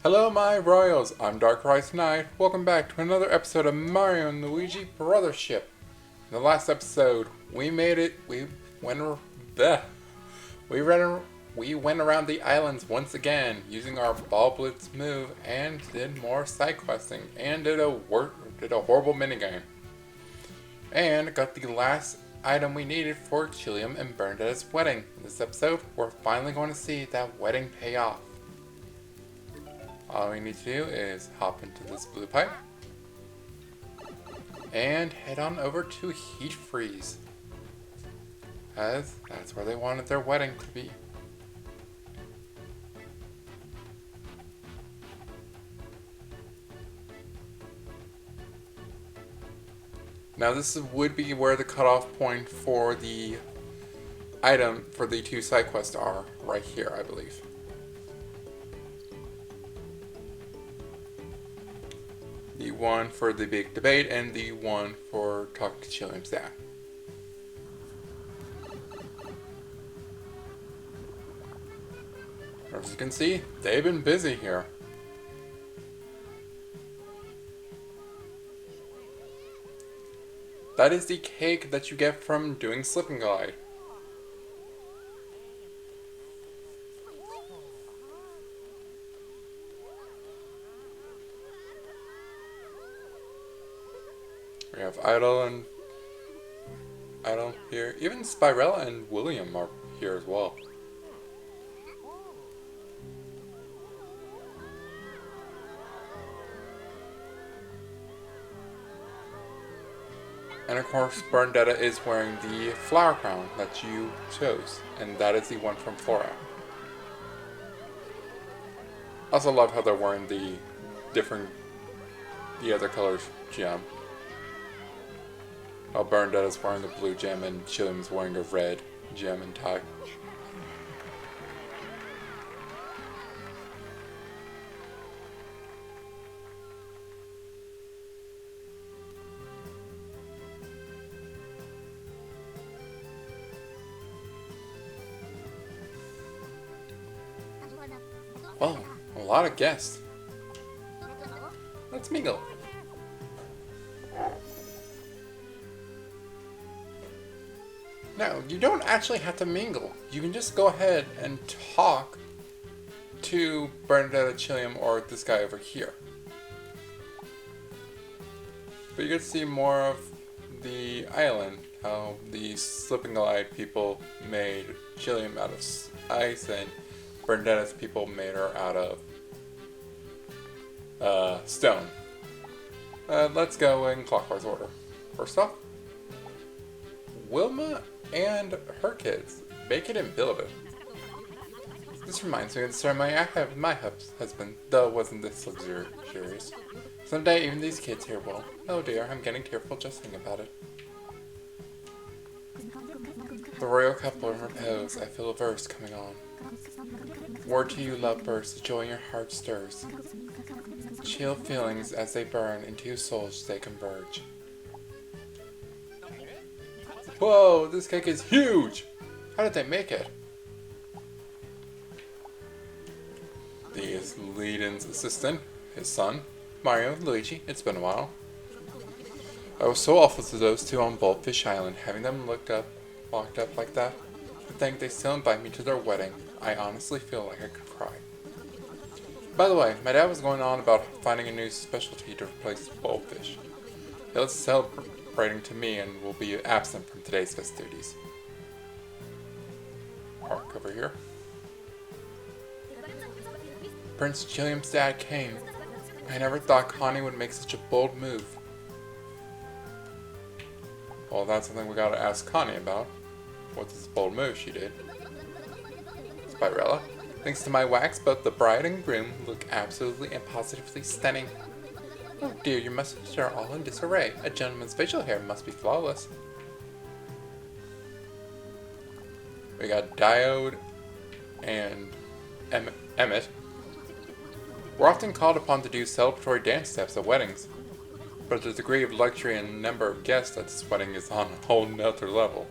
Hello my royals, I'm DarkriseKnight. Welcome back to another episode of Mario and Luigi Brothership. In the last episode, we made it. Bleh. we ran we went around the islands once again using our Ball Blitz move and did more side questing and did a horrible minigame. And got the last item we needed for Chilliam and Burnadette's wedding. In this episode, we're finally going to see that wedding pay off. All we need to do is hop into this blue pipe and head on over to Heat Freeze, as that's where they wanted their wedding to be. Now this would be where the cutoff point for the item for the two side quests are, right here I believe. The one for the big debate and the one for talking to Chilliam's dad. As you can see, they've been busy here. That is the cake that you get from doing Slip and Glide. We have Idle here. Even Spirella and William are here as well. And of course, Burnadette is wearing the flower crown that you chose, and that is the one from Flora. I also love how they're wearing the other colors gem. While Burnadette is wearing a blue gem and Chilliam is wearing a red gem and tie. Oh, a lot of guests. Let's mingle. No, you don't actually have to mingle. You can just go ahead and talk to Burnadette, Chilliam, or this guy over here. But you get to see more of the island, how the Slip and Glide people made Chilliam out of ice, and Burnadette's people made her out of stone. Let's go in clockwise order. First off, Wilma and her kids, Bacon and Bilibid. This reminds me of the ceremony I had with my husband, though it wasn't this luxurious. Someday even these kids here will. Oh dear, I'm getting tearful just thinking about it. The royal couple in repose, I feel a verse coming on. Word to you, lovebirds, the joy in your heart stirs. Chill feelings as they burn, into your souls they converge. Whoa, this cake is huge! How did they make it? The lead-in's assistant, his son, Mario, Luigi, it's been a while. I was so awful to those two on Bulbfish Island, having them locked up like that. To think they still invite me to their wedding, I honestly feel like I could cry. By the way, my dad was going on about finding a new specialty to replace Bulbfish. He was celebrating to me and will be absent from today's festivities. Park over here. Prince Chilliam's dad came. I never thought Connie would make such a bold move. Well, that's something we gotta ask Connie about. What's this bold move she did? Spirella, thanks to my wax, both the bride and groom look absolutely and positively stunning. Oh dear, your mustaches are all in disarray. A gentleman's facial hair must be flawless. We got Diode and Emmett. We're often called upon to do celebratory dance steps at weddings, but the degree of luxury and number of guests at this wedding is on a whole nother level.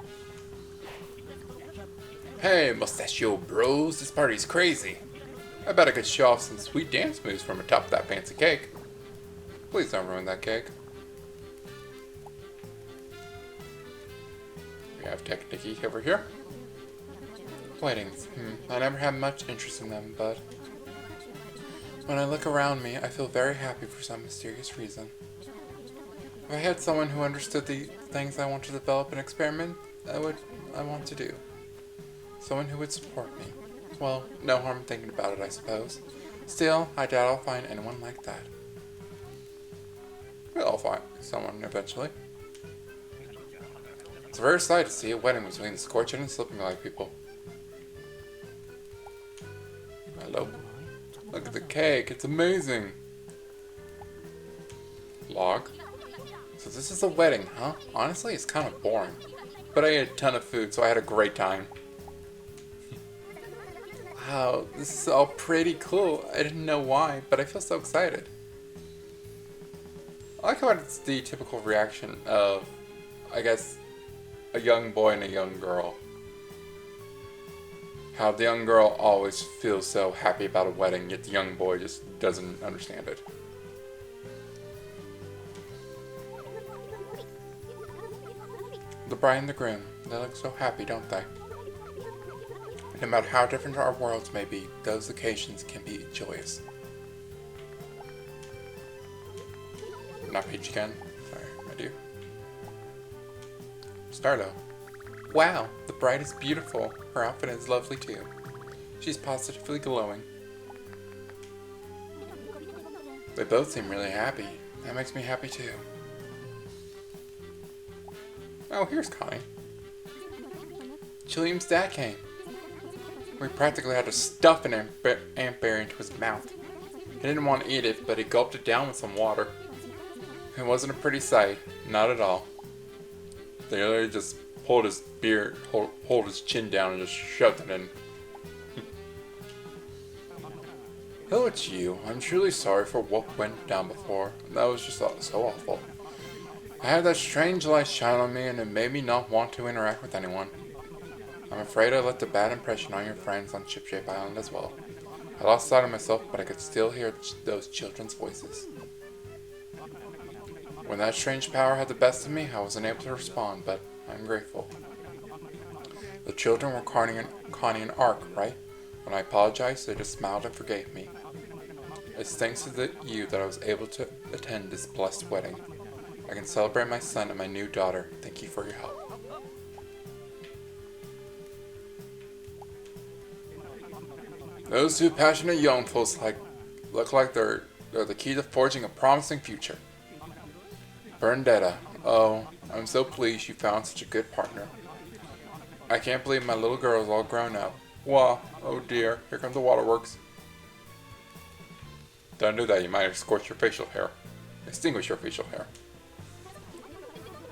Hey, mustachio bros, this party's crazy. I bet I could show off some sweet dance moves from atop that fancy cake. Please don't ruin that cake. We have Technique over here. Weddings. I never had much interest in them, but when I look around me, I feel very happy for some mysterious reason. If I had someone who understood the things I want to develop and experiment, I want to do. Someone who would support me. Well, no harm thinking about it, I suppose. Still, I doubt I'll find anyone like that. We'll all find someone eventually. It's a rare sight to see a wedding between the scorching and slipping like people. Hello. Look at the cake, it's amazing. Log. So this is a wedding, huh? Honestly, it's kind of boring. But I ate a ton of food, so I had a great time. Wow, this is all pretty cool. I didn't know why, but I feel so excited. I like how it's the typical reaction of, I guess, a young boy and a young girl. How the young girl always feels so happy about a wedding, yet the young boy just doesn't understand it. The bride and the groom, they look so happy, don't they? No matter how different our worlds may be, those occasions can be joyous. Not Peach again. Sorry, my dear. Stardo. Wow, the bride is beautiful. Her outfit is lovely too. She's positively glowing. They both seem really happy. That makes me happy too. Oh, here's Connie. Chilliam's dad came. We practically had to stuff an ant berry into his mouth. He didn't want to eat it, but he gulped it down with some water. It wasn't a pretty sight, not at all. They literally just pulled his beard, pulled his chin down and just shoved it in. Hello, it's you. I'm truly sorry for what went down before. That was just so awful. I had that strange light shine on me and it made me not want to interact with anyone. I'm afraid I left a bad impression on your friends on Shipshape Island as well. I lost sight of myself, but I could still hear those children's voices. When that strange power had the best of me, I wasn't able to respond, but I'm grateful. The children were Connie and Ark, right? When I apologized, they just smiled and forgave me. It's thanks to you that I was able to attend this blessed wedding. I can celebrate my son and my new daughter. Thank you for your help. Those two passionate young folks look like they're the key to forging a promising future. Burnadette, oh, I'm so pleased you found such a good partner. I can't believe my little girl is all grown up. Wow, oh dear, here come the waterworks. Don't do that, you might scorch your facial hair. Extinguish your facial hair.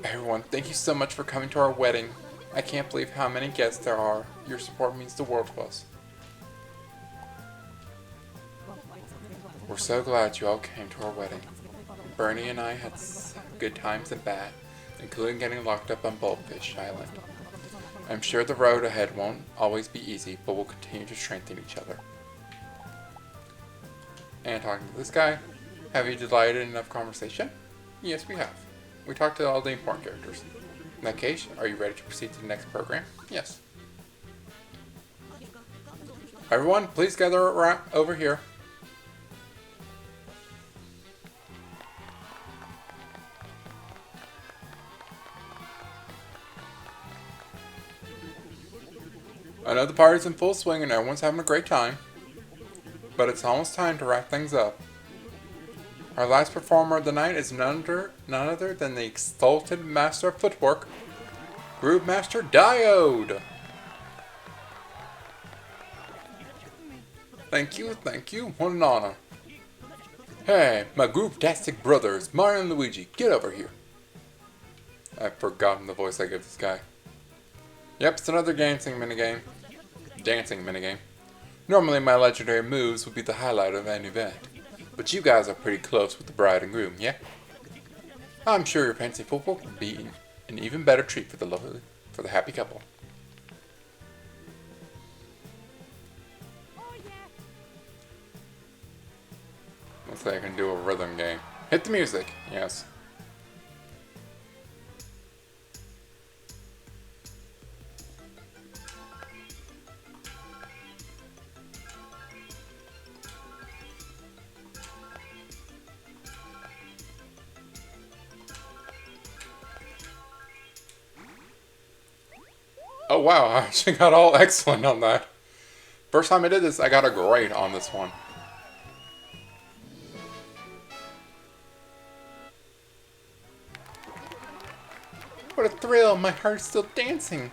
Everyone, thank you so much for coming to our wedding. I can't believe how many guests there are. Your support means the world to us. We're so glad you all came to our wedding. Bernie and I had good times and bad, including getting locked up on Bulbfish Island. I'm sure the road ahead won't always be easy, but we'll continue to strengthen each other. And talking to this guy, have you delighted in enough conversation? Yes, we have. We talked to all the important characters. In that case, are you ready to proceed to the next program? Yes. Everyone, please gather around over here. I know the party's in full swing and everyone's having a great time, but it's almost time to wrap things up. Our last performer of the night is none other than the exalted master of footwork, Groove Master Diode. Thank you, what an honor. Hey, my groove-tastic brothers, Mario and Luigi, get over here. I've forgotten the voice I give this guy. Yep, it's another dancing minigame. Normally my legendary moves would be the highlight of an event, but you guys are pretty close with the bride and groom, yeah? I'm sure your fancy footwork will be an even better treat for the happy couple. Looks like I can do a rhythm game. Hit the music. Yes. Oh wow, I actually got all excellent on that. First time I did this, I got a great on this one. What a thrill, my heart's still dancing.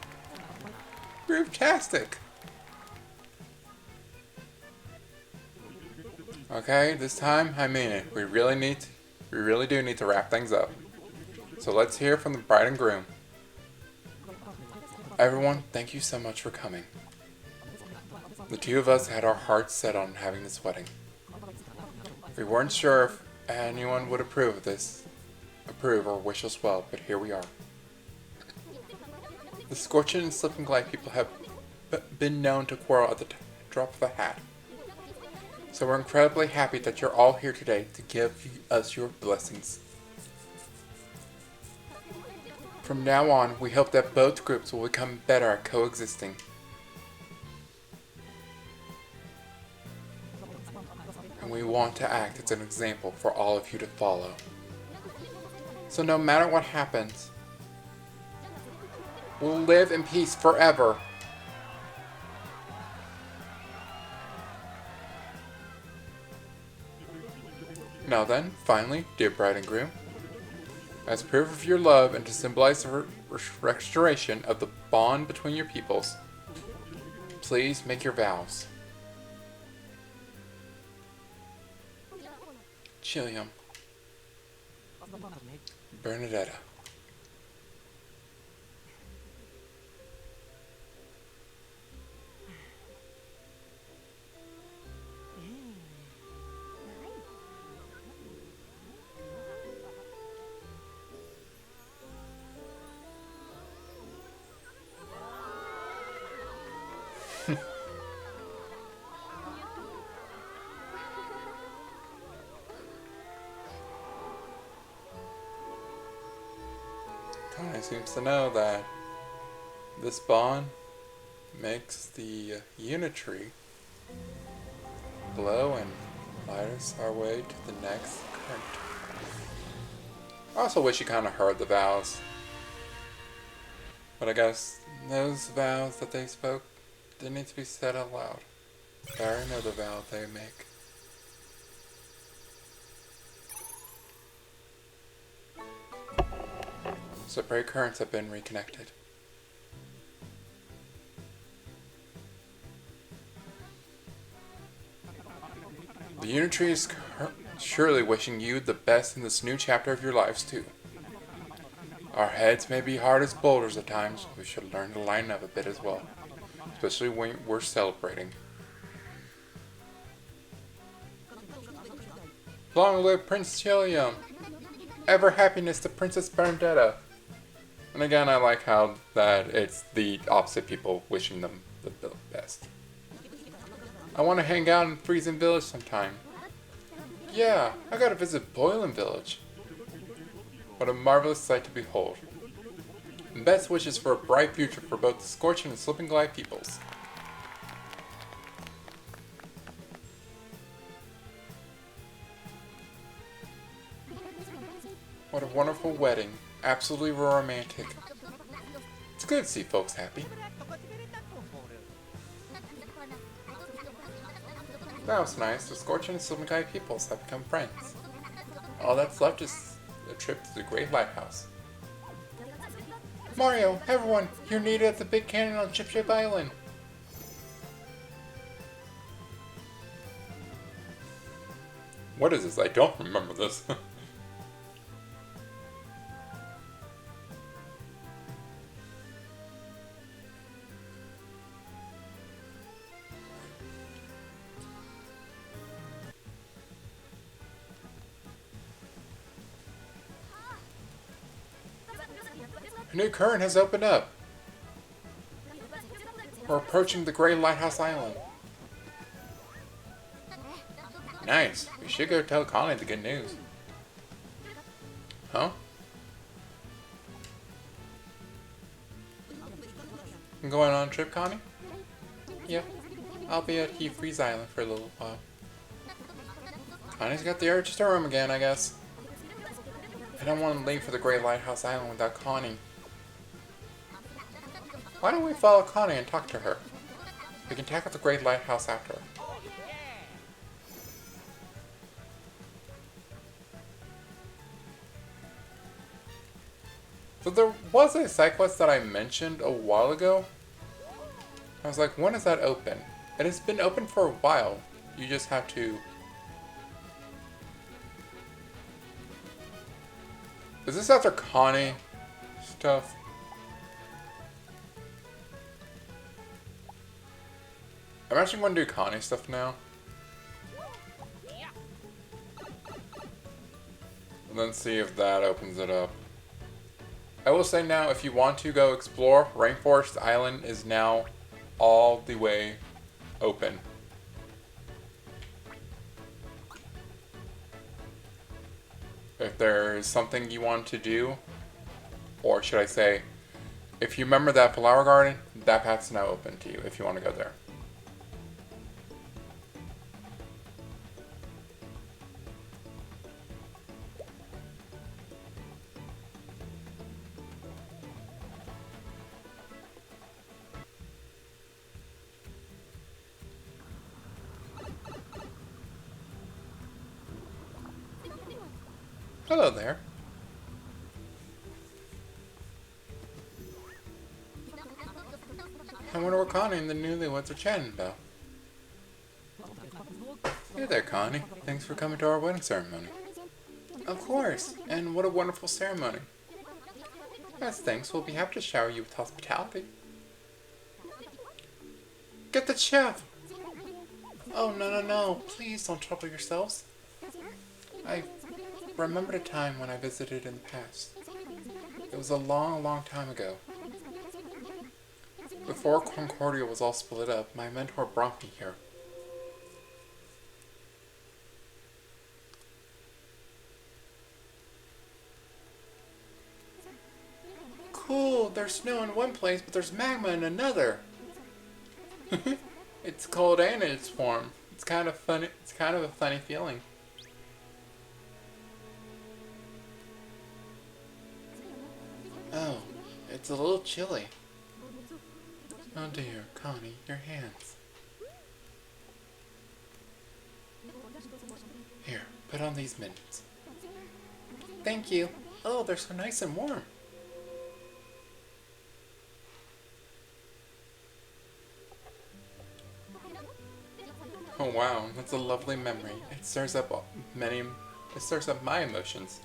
Groove-tastic. Okay, this time, I mean it. We really do need to wrap things up. So let's hear from the bride and groom. Everyone, thank you so much for coming. The two of us had our hearts set on having this wedding. We weren't sure if anyone would approve or wish us well, but here we are. The Scorching and Slip and Glide people have been known to quarrel at the drop of a hat. So we're incredibly happy that you're all here today to give us your blessings. From now on, we hope that both groups will become better at coexisting. And we want to act as an example for all of you to follow. So no matter what happens, we'll live in peace forever. Now then, finally, dear bride and groom, as proof of your love and to symbolize the restoration of the bond between your peoples, please make your vows. Chilliam, Burnadette. Connie seems to know that this bond makes the unitary glow and light us our way to the next current. I also wish you kind of heard the vows. But I guess those vows that they spoke didn't need to be said out loud. I already know the vow they make. Separate currents have been reconnected. The Unitary is surely wishing you the best in this new chapter of your lives too. Our heads may be hard as boulders at times. We should learn to lighten up a bit as well, especially when we're celebrating. Long live Prince Chilliam! Ever happiness to Princess Burnadette! And again, I like how that it's the opposite people wishing them the best. I want to hang out in Freezing Village sometime. Yeah, I gotta visit Boiling Village. What a marvelous sight to behold. And best wishes for a bright future for both the Scorching and Slip and Glide peoples. What a wonderful wedding. Absolutely romantic. It's good to see folks happy. That was nice. The Scorching and Slip and Glide peoples have become friends. All that's left is a trip to the Great Lighthouse. Mario, everyone, you're needed at the big cannon on Chip Chip Island. What is this? I don't remember this. A new current has opened up. We're approaching the Great Lighthouse Island. Nice. We should go tell Connie the good news. Huh? I'm going on a trip, Connie? Yep. I'll be at Freeze Island for a little while. Connie's got the urge to roam again, I guess. I don't want to leave for the Great Lighthouse Island without Connie. Why don't we follow Connie and talk to her? We can tackle the Great Lighthouse after. So there was a side quest that I mentioned a while ago. I was like, when is that open? It has been open for a while. You just have to... Is this after Connie stuff? I'm actually going to do Connie stuff now. And then see if that opens it up. I will say now, if you want to go explore, Rainforest Island is now all the way open. If there's something you want to do, or should I say, if you remember that flower garden, that path's now open to you if you want to go there. Hello there. I wonder what Connie and the newlyweds are chatting about. Hey there, Connie. Thanks for coming to our wedding ceremony. Of course, and what a wonderful ceremony. As thanks, we'll be happy to shower you with hospitality. Get the chef! Oh, no, please don't trouble yourselves. I remembered a time when I visited in the past. It was a long time ago. Before Concordia was all split up, my mentor brought me here. Cool, there's snow in one place, but there's magma in another. It's cold and in its form. It's kind of funny. It's kind of a funny feeling. Oh, it's a little chilly. Oh dear, Connie, your hands. Here, put on these mittens. Thank you. Oh, they're so nice and warm. Oh wow, that's a lovely memory. It stirs up my emotions.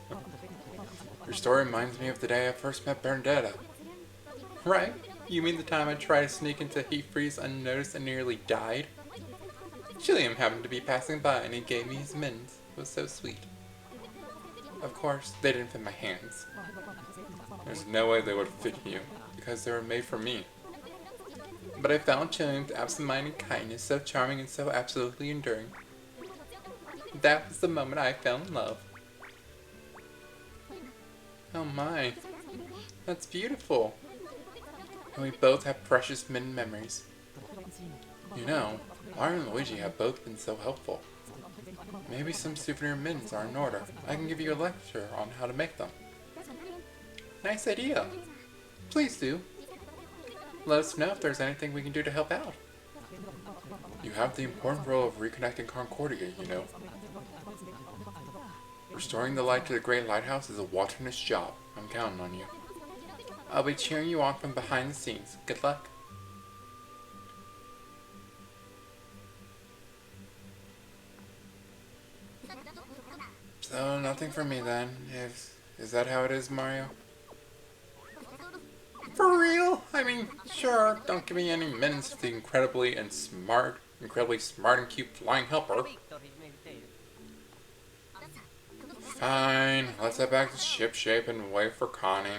Your story reminds me of the day I first met Burnadette. Right? You mean the time I tried to sneak into Heat Freeze unnoticed and nearly died? Chilliam happened to be passing by and he gave me his mittens. It was so sweet. Of course, they didn't fit my hands. There's no way they would fit you, because they were made for me. But I found Chilliam's absent-minded kindness so charming and so absolutely enduring. That was the moment I fell in love. Oh my, that's beautiful. And we both have precious mitten memories. You know, Mario and Luigi have both been so helpful. Maybe some souvenir mittens are in order. I can give you a lecture on how to make them. Nice idea. Please do. Let us know if there's anything we can do to help out. You have the important role of reconnecting Concordia, you know. Restoring the light to the Great Lighthouse is a Waterness job. I'm counting on you. I'll be cheering you on from behind the scenes. Good luck. So, nothing for me then. Is that how it is, Mario? For real? I mean, sure, don't give me any minutes to the incredibly smart and cute flying helper. Fine, let's head back to shipshape and wait for Connie.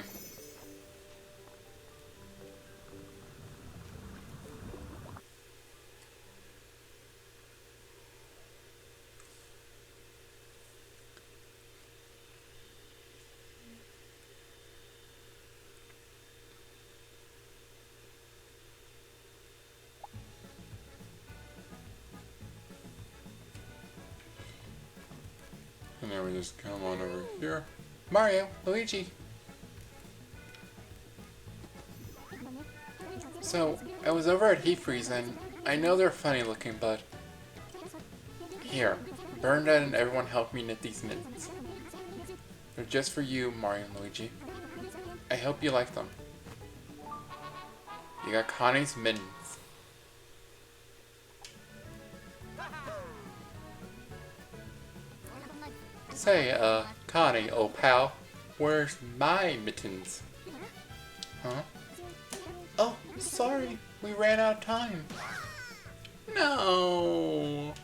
And then we just come on over here. Mario, Luigi. So, I was over at Heat Freeze and I know they're funny looking, but... Here, Burnadette and everyone helped me knit these mittens. They're just for you, Mario and Luigi. I hope you like them. You got Connie's mittens. Say, Connie, old pal, where's my mittens? Huh? Oh, sorry, we ran out of time. No.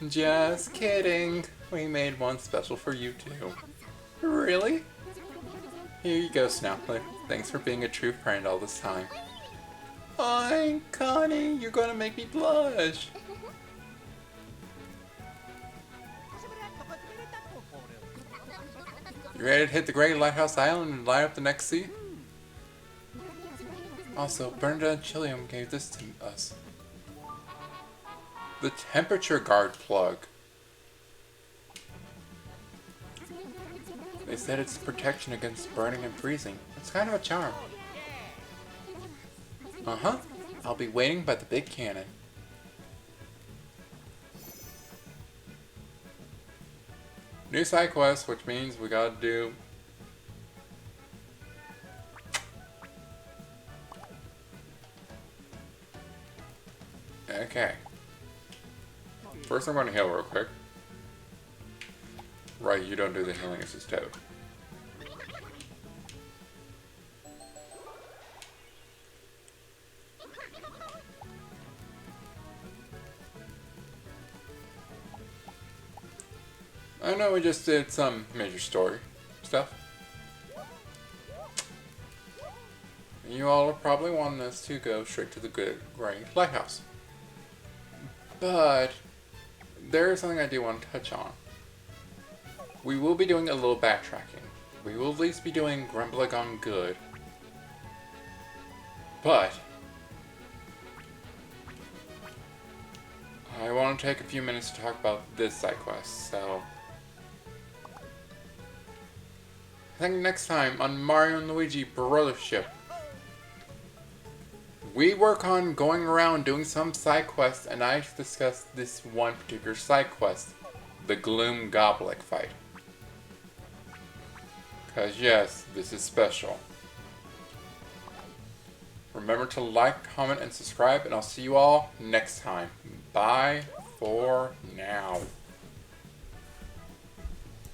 Just kidding. We made one special for you too. Really? Here you go, Snappler. Thanks for being a true friend all this time. Hi, Connie, you're gonna make me blush. You ready to hit the Great Lighthouse Island and light up the next sea? Also, Burnadette and Chilliam gave this to us. The temperature guard plug. They said it's protection against burning and freezing. It's kind of a charm. Uh-huh. I'll be waiting by the big cannon. New side quest, which means we gotta do... Okay. First I'm gonna heal real quick. Right, you don't do the healing, it's just Toad. I know we just did some major story stuff. You all are probably wanting us to go straight to the Great Lighthouse. But there is something I do want to touch on. We will be doing a little backtracking. We will at least be doing Grumblegon Good. But I want to take a few minutes to talk about this side quest, so I think next time on Mario and Luigi Brothership, we work on going around doing some side quests, and I discuss this one particular side quest, the Gloom Goblet fight. Because yes, this is special. Remember to like, comment, and subscribe, and I'll see you all next time. Bye for now.